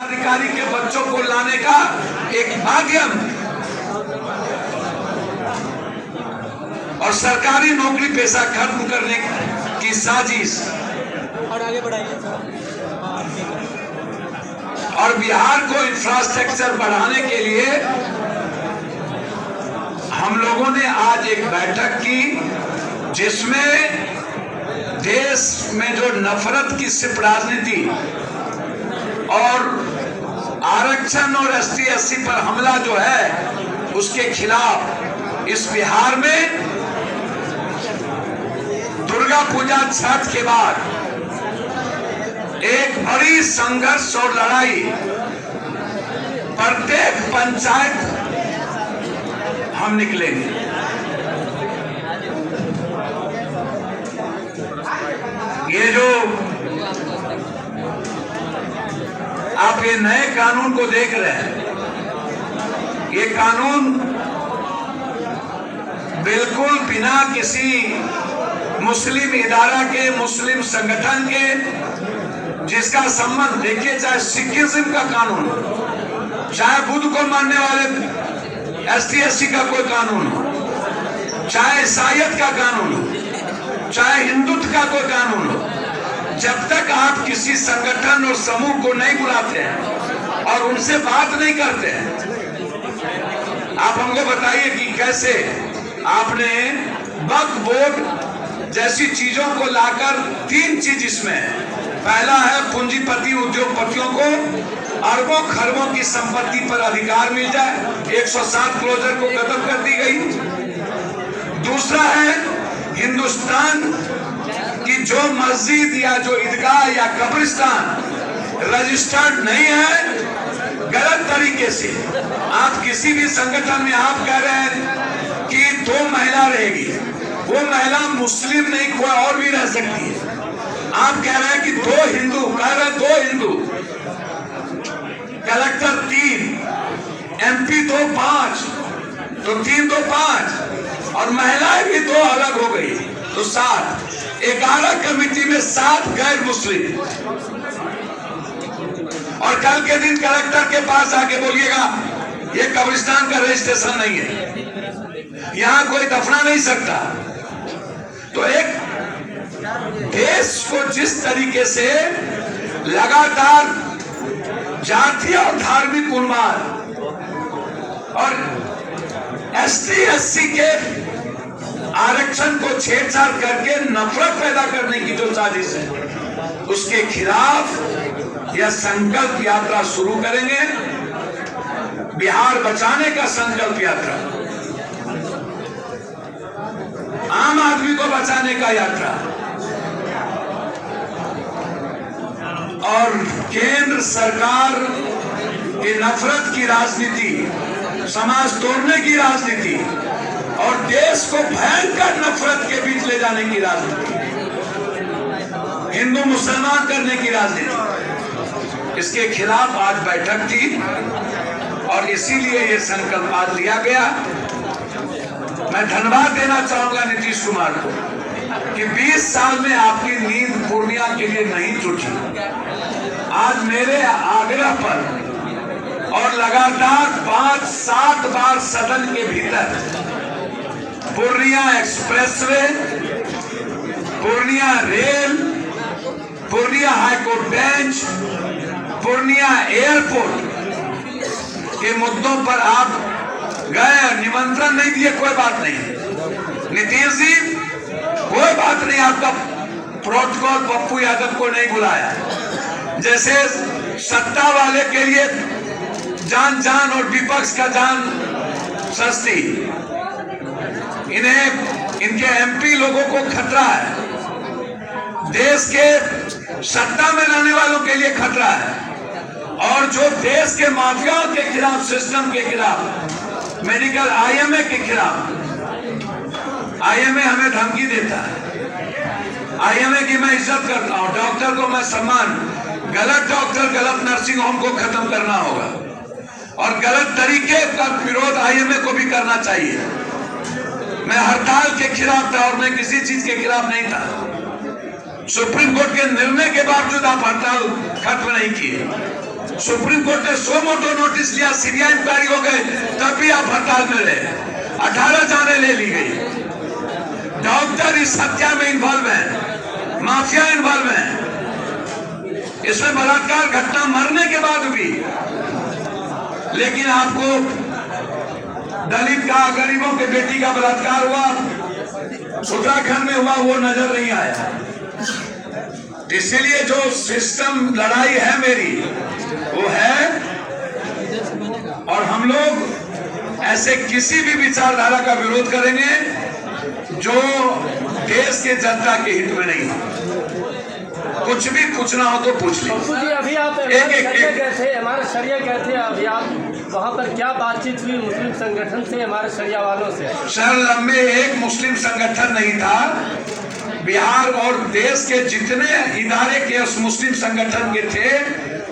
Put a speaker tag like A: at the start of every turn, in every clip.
A: अधिकारी के बच्चों को लाने का एक माध्यम और सरकारी नौकरी पेशा खत्म करने की साजिश
B: और आगे बढ़ाइए।
A: और बिहार को इंफ्रास्ट्रक्चर बढ़ाने के लिए हम लोगों ने आज एक बैठक की जिसमें देश में जो नफरत की सिर्फ राजनीति और आरक्षण और ST/SC पर हमला जो है उसके खिलाफ इस बिहार में दुर्गा पूजा छठ के बाद एक बड़ी संघर्ष और लड़ाई प्रत्येक पंचायत हम निकलेंगे। ये जो आप ये नए कानून को देख रहे हैं, ये कानून बिल्कुल बिना किसी मुस्लिम इदारा के, मुस्लिम संगठन के जिसका संबंध, देखिए चाहे सिखिज्म का कानून हो, चाहे बुद्ध को मानने वाले ST/SC का कोई कानून हो, चाहे ईसाईयत का कानून हो, चाहे हिंदुत्व का कोई कानून हो, जब तक आप किसी संगठन और समूह को नहीं बुलाते हैं और उनसे बात नहीं करते हैं, आप हमको बताइए कि कैसे आपने वक्फ बोर्ड जैसी चीजों को लाकर, तीन चीज इसमें है। पहला है पूंजीपति उद्योगपतियों को अरबों खरबों की संपत्ति पर अधिकार मिल जाए, 107 क्लोजर को खत्म कर दी गई। दूसरा है हिंदुस्तान कि जो मस्जिद या जो ईदगाह या कब्रिस्तान रजिस्टर्ड नहीं है, गलत तरीके से आप किसी भी संगठन में आप कह रहे हैं कि 2 महिला रहेगी, वो महिला मुस्लिम नहीं कोई और भी रह सकती है। आप कह रहे हैं कि 2 हिंदू, कह रहे हैं 2 हिंदू, कलेक्टर 3, MP 2 5, तो 3 2 5 और महिलाएं भी 2 अलग हो गई तो 7, 11 कमेटी में 7 गैर मुस्लिम। और कल के दिन कलेक्टर के पास आके बोलिएगा ये कब्रिस्तान का रजिस्ट्रेशन नहीं है, यहां कोई दफना नहीं सकता। तो एक देश को जिस तरीके से लगातार जातीय और धार्मिक उन्माद और ST/SC के आरक्षण को छेड़छाड़ करके नफरत पैदा करने की जो साजिश है, उसके खिलाफ यह संकल्प यात्रा शुरू करेंगे। बिहार बचाने का संकल्प यात्रा, आम आदमी को बचाने का यात्रा और केंद्र सरकार की नफरत की राजनीति, समाज तोड़ने की राजनीति और देश को भयंकर नफरत के बीच ले जाने की राजनीति, हिंदू मुसलमान करने की राजनीति, इसके खिलाफ आज बैठक थी और इसीलिए ये संकल्प आज लिया गया। मैं धन्यवाद देना चाहूंगा नीतीश कुमार को कि 20 साल में आपकी नींद पूर्णिया के लिए नहीं टूटी। आज मेरे आग्रह पर और लगातार 5-7 बार सदन के भीतर Purnia expressway, Purnia rail, Purnia high court bench, Purnia airport के मुद्दों पर आप गए, निमंत्रण नहीं दिए, कोई बात नहीं। नीतीश जी कोई बात नहीं, आपका प्रोटोकॉल पप्पू यादव को नहीं बुलाया। जैसे सत्ता वाले के लिए जान जान और विपक्ष का जान सस्ती, इन्हें इनके MP लोगों को खतरा है, देश के सत्ता में रहने वालों के लिए खतरा है और जो देश के माफियाओं के खिलाफ, सिस्टम के खिलाफ, मेडिकल IMA के खिलाफ, IMA हमें धमकी देता है। IMA की मैं इज्जत करता हूं, डॉक्टर को मैं सम्मान, गलत डॉक्टर, गलत नर्सिंग होम को खत्म करना होगा और गलत तरीके का विरोध IMA को भी करना चाहिए। मैं हड़ताल के खिलाफ था और मैं किसी चीज के खिलाफ नहीं था। सुप्रीम कोर्ट के निर्णय के बावजूद आप हड़ताल खत्म नहीं किए। सुप्रीम कोर्ट ने सो मोटो नोटिस लिया, सीबीआई इंक्वायरी हो गए, तब भी आप हड़ताल में रहे। 18 जानें ले ली गई। डॉक्टर इस हत्या में इन्वॉल्व है, माफिया इन्वॉल्व है, इसमें बलात्कार घटना मरने के बाद भी। लेकिन आपको दलित का, गरीबों के बेटी का बलात्कार हुआ, उत्तराखंड में हुआ, वो नजर नहीं आया। इसीलिए जो सिस्टम लड़ाई है मेरी वो है, और हम लोग ऐसे किसी भी विचारधारा का विरोध करेंगे जो देश के जनता के हित में नहीं है। कुछ भी पूछना हो तो पूछ लीजिए।
C: अभी आप हमारे शरिया गए थे, अभी आप वहाँ पर क्या बातचीत हुई मुस्लिम संगठन से, हमारे शरिया वालों से?
A: सर, लंबे एक मुस्लिम संगठन नहीं था। बिहार और देश के जितने इदारे के उस मुस्लिम संगठन के थे,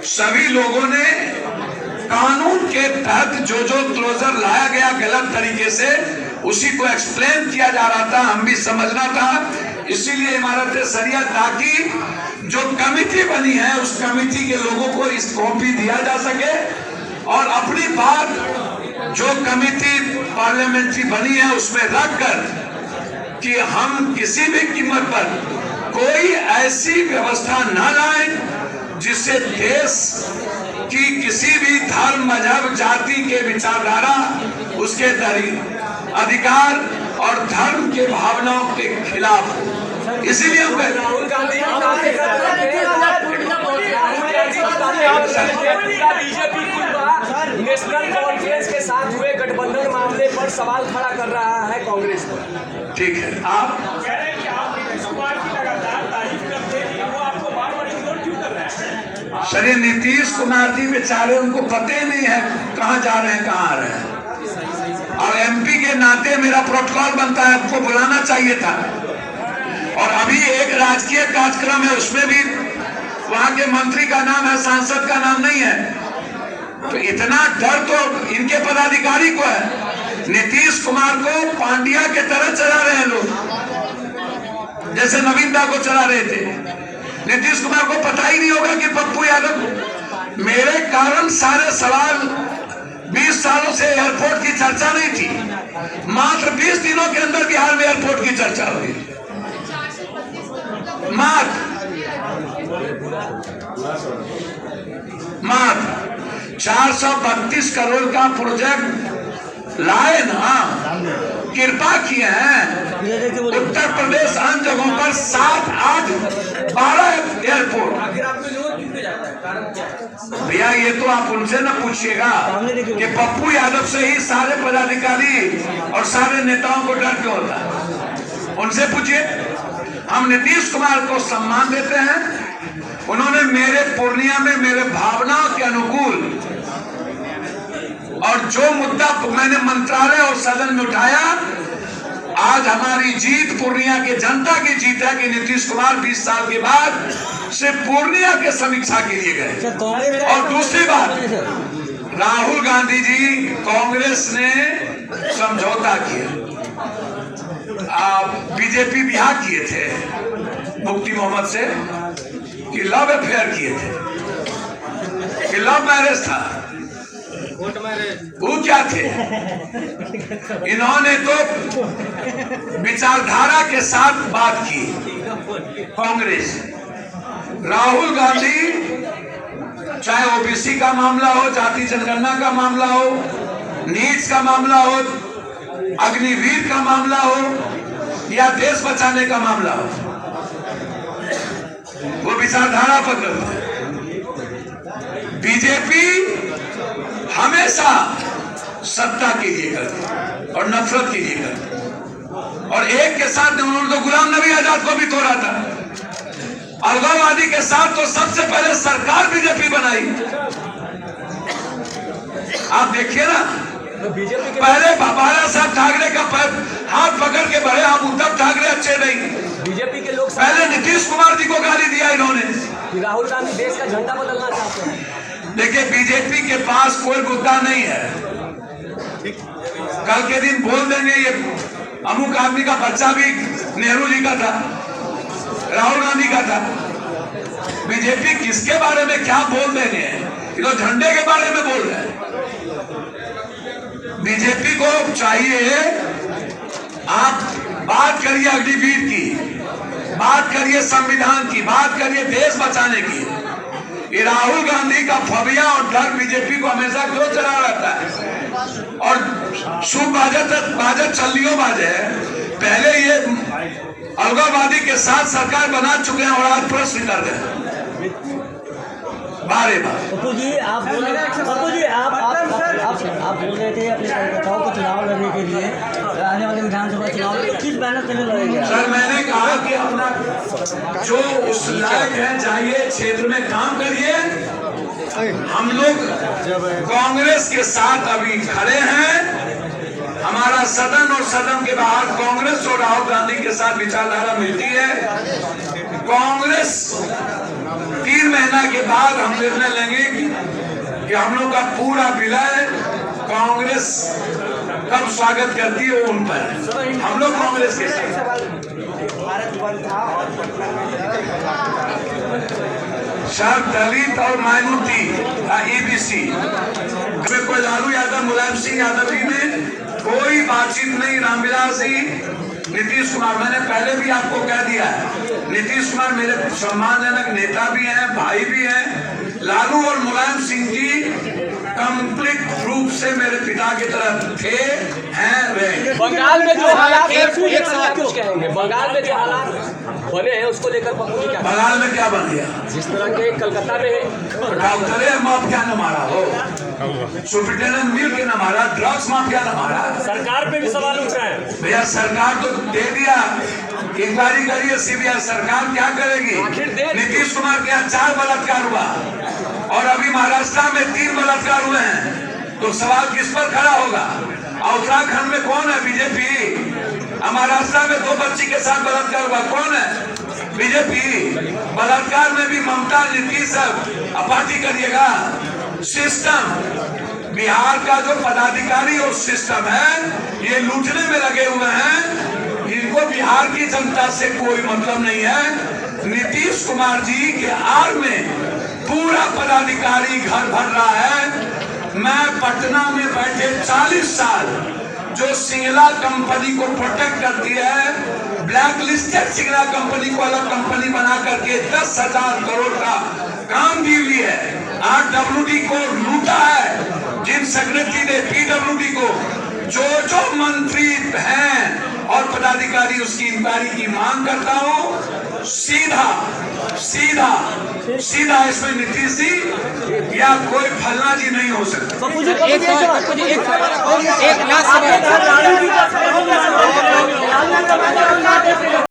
A: सभी लोगों ने कानून के तहत जो जो क्लोजर लाया गया गलत तरीके से, उसी को एक्सप्लेन किया जा रहा था, हम भी समझना था। इसीलिए इमारत शरिया, ताकि जो कमेटी बनी है उस कमेटी के लोगों को इस कॉपी दिया जा सके, और अपनी बात जो कमेटी पार्लियामेंट्री बनी है उसमें रखकर कि हम किसी भी कीमत पर कोई ऐसी व्यवस्था न लाएं जिससे देश की किसी भी धर्म, मजहब, जाति के विचारधारा, उसके अधिकार और धर्म के भावनाओं के खिलाफ। इसीलिए हम
C: Rahul Gandhi BJP national conference के साथ हुए गठबंधन मामले पर सवाल खड़ा कर रहा है कांग्रेस पर।
A: ठीक है, आप
D: कह रहे हैं कि आप नीतीश कुमार की लगातार तारीफ करते हैं, वो आपको बार-बार इग्नोर क्यों कर रहे हैं?
A: सर, नीतीश कुमार जी बेचारे, उनको पता ही नहीं है कहाँ जा रहे हैं, कहाँ आ रहे हैं। और एमपी के नाते मेरा प्रोटोकॉल बनता है, आपको बुलाना चाहिए था। और अभी एक राजकीय कार्यक्रम है, उसमें भी वहां के मंत्री का नाम है, सांसद का नाम नहीं है। तो इतना डर तो इनके पदाधिकारी को है। नीतीश कुमार को पांड्या के तरह चला रहे हैं लोग, जैसे नवीन दा को चला रहे थे। नीतीश कुमार को पता ही नहीं होगा कि पप्पू यादव मेरे कारण सारे सवाल 20 सालों से एयरपोर्ट की चर्चा नहीं थी, मात्र 20 दिनों के अंदर बिहार में एयरपोर्ट की चर्चा हुई। मात्र 432 करोड़ का प्रोजेक्ट लाए ना, कृपा किए हैं। उत्तर प्रदेश अन्य जगहों पर 7, 8, 12 एयरपोर्ट। भैया, ये तो आप उनसे न पूछिएगा कि पप्पू यादव से ही सारे पदाधिकारी और सारे नेताओं को डर क्यों होता है। उनसे पूछिए। हम नीतीश कुमार को सम्मान देते हैं। उन्होंने मेरे पूर्णिया में मेरे भावनाओं के अनुकूल, और जो मुद्दा मैंने मंत्रालय और सदन में उठाया, आज हमारी जीत पूर्णिया के जनता की जीत है कि नीतीश कुमार 20 साल के बाद से पूर्णिया के समीक्षा के लिए गए। और दूसरी बात, राहुल गांधी जी, कांग्रेस ने समझौता किया, बीजेपी बिहार किए थे मुफ्ती मोहम्मद से कि लव अफेयर किए थे, कि लव मैरिज था। वो क्या थे? इन्होंने तो विचारधारा के साथ बात की कांग्रेस। राहुल गांधी, चाहे ओबीसी का मामला हो, जाति जनगणना का मामला हो, नीच का मामला हो, अग्निवीर का मामला हो, या देश बचाने का मामला हो, वो विचारधारा पकड़ता है। बीजेपी हमेशा सत्ता के लिए करती और नफरत के लिए करती। और एक के साथ उन्होंने तो गुलाम नबी आजाद को भी तोड़ा था। अलगाववादी के साथ तो सबसे पहले सरकार बीजेपी बनाई। आप देखिए ना, पहले बाला साहब ठाकरे का हाथ पकड़ के बढ़े, आप उद्धव ठाकरे अच्छे नहीं।
C: बीजेपी के लोग
A: पहले नीतीश कुमार जी को गाली दिया इन्होंने।
C: राहुल गांधी देश का झंडा बदलना चाहते हैं।
A: देखिए, बीजेपी के पास कोई मुद्दा नहीं है। कल के दिन बोल देंगे ये अमुक आदमी का बच्चा भी नेहरू जी का था, राहुल गांधी का था। बीजेपी किसके बारे में क्या बोल देंगे, ये तो झंडे के बारे में बोल रहे हैं। बीजेपी को चाहिए आप बात करिए अग्निवीर की, बात करिए संविधान की, बात करिए देश बचाने की। ये राहुल गांधी का फबिया और डर बीजेपी को हमेशा क्यों चला रहता है? और शुभ बाजत चलियो बाजे, पहले ये अलगाववादी के साथ सरकार बना चुके हैं और आज प्रश्न कर रहे हैं बारे बार।
B: पप्पू जी आप बोल रहे थे अपने कार्यकर्ताओं को चुनाव लड़ने के लिए आने वाले विधानसभा चुनाव में किस मेहनत से लड़ेंगे?
A: सर मैंने कहा कि अपना जो उस लायक है जाइए क्षेत्र में काम करिए। हम लोग कांग्रेस के साथ अभी खड़े हैं। हमारा सदन और सदन के बाहर कांग्रेस और राहुल गांधी के साथ विचारधारा मिलती है। कांग्रेस 3 महीना के बाद हम निर्णय लेंगे कि हम लोग का पूरा विलय कांग्रेस कब स्वागत करती है वो उन पर है। हम लोग कांग्रेस के साथ। सर दलित और माइनॉरिटी ईबीसी में कोई लालू यादव मुलायम सिंह यादव जी में कोई बातचीत नहीं। रामविलास जी, नीतीश कुमार, मैंने पहले भी आपको कह दिया है, नीतीश कुमार मेरे सम्मानजनक नेता भी हैं, भाई भी हैं। लालू और मुलायम सिंह जी कंप्लीट रूप से मेरे पिता की तरह थे, हैं, रहे।
C: बंगाल में जो हालात कुछ कहेंगे, बंगाल में जो हालात बने हैं उसको लेकर पप्पू जी क्या?
A: बंगाल में क्या बन गया?
C: जिस तरह के कलकत्ता में
A: डॉक्टरे माफिया न मारा हो, सुप्रिटेंडेंट मिल के न मारा, ड्रग्स माफिया न मारा।
C: सरकार पे भी सवाल उठ रहे हैं।
A: भैया सरकार तो दे दिया, इंक्वायरी करिए सीबीआई। सरकार क्या करेगी? नीतीश कुमार के यहाँ 4 बलात्कार हुआ और अभी महाराष्ट्र में 3 बलात्कार हुए हैं, तो सवाल किस पर खड़ा होगा? उत्तराखंड में कौन है? बीजेपी। महाराष्ट्र में 2 बच्ची के साथ बलात्कार हुआ, कौन है? बीजेपी। बलात्कार में भी ममता, नीतीश पार्टी करिएगा। सिस्टम, बिहार का जो पदाधिकारी और सिस्टम है ये लूटने में लगे हुए हैं। इनको बिहार की जनता से कोई मतलब नहीं है। नीतीश कुमार जी के आड़ में पूरा पदाधिकारी घर भर रहा है। मैं पटना में बैठे 40 साल जो सिंगला कंपनी को प्रोटेक्ट करती है, ब्लैक लिस्टेड सिंगला कंपनी को अलग कंपनी बना करके 10,000 करोड़ का काम भी हुई है। RWD को लूटा है, जिन सेक्रेटरी ने PWD को, जो मंत्री हैं और पदाधिकारी, उसकी इंक्वायरी की मांग करता हूँ। सीधा सीधा सीधा इसमें नीतीश जी या कोई फलना जी नहीं हो सकता।
B: पप्पू जी एक लास्ट